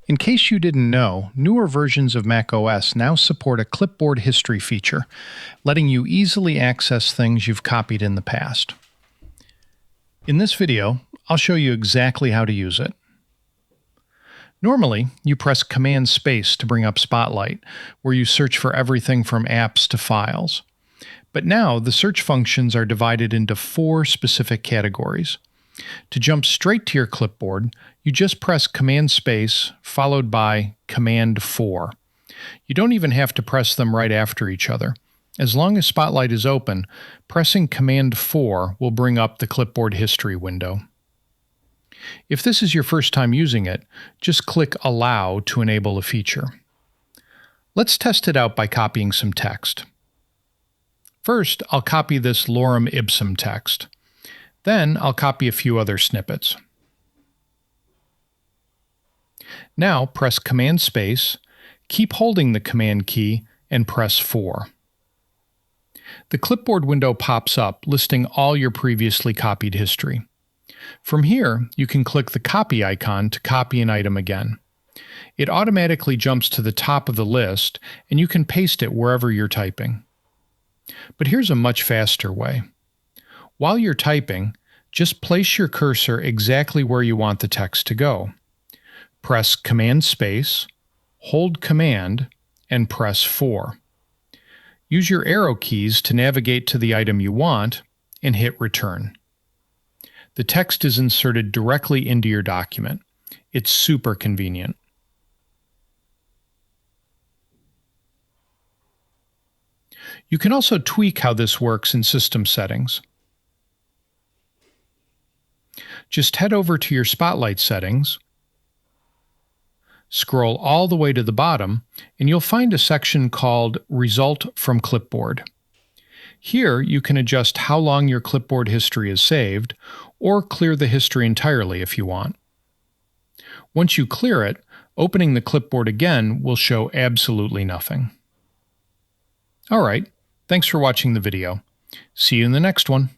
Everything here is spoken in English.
In case you didn't know, newer versions of macOS now support a clipboard history feature, letting you easily access things you've copied in the past. In this video, I'll show you exactly how to use it. Normally, you press Command-Space to bring up Spotlight, where you search for everything from apps to files. But now, the search functions are divided into 4 specific categories. To jump straight to your clipboard, you just press Command-Space followed by Command-4. You don't even have to press them right after each other. As long as Spotlight is open, pressing Command-4 will bring up the clipboard history window. If this is your first time using it, just click Allow to enable a feature. Let's test it out by copying some text. First, I'll copy this lorem ipsum text. Then I'll copy a few other snippets. Now press Command-Space, keep holding the Command key, and press 4. The clipboard window pops up, listing all your previously copied history. From here, you can click the copy icon to copy an item again. It automatically jumps to the top of the list, and you can paste it wherever you're typing. But here's a much faster way. While you're typing, just place your cursor exactly where you want the text to go. Press Command-Space, hold Command, and press 4. Use your arrow keys to navigate to the item you want, and hit Return. The text is inserted directly into your document. It's super convenient. You can also tweak how this works in system settings. Just head over to your Spotlight settings, scroll all the way to the bottom, and you'll find a section called Result from Clipboard. Here, you can adjust how long your clipboard history is saved, or clear the history entirely if you want. Once you clear it, opening the clipboard again will show absolutely nothing. Alright, thanks for watching the video. See you in the next one.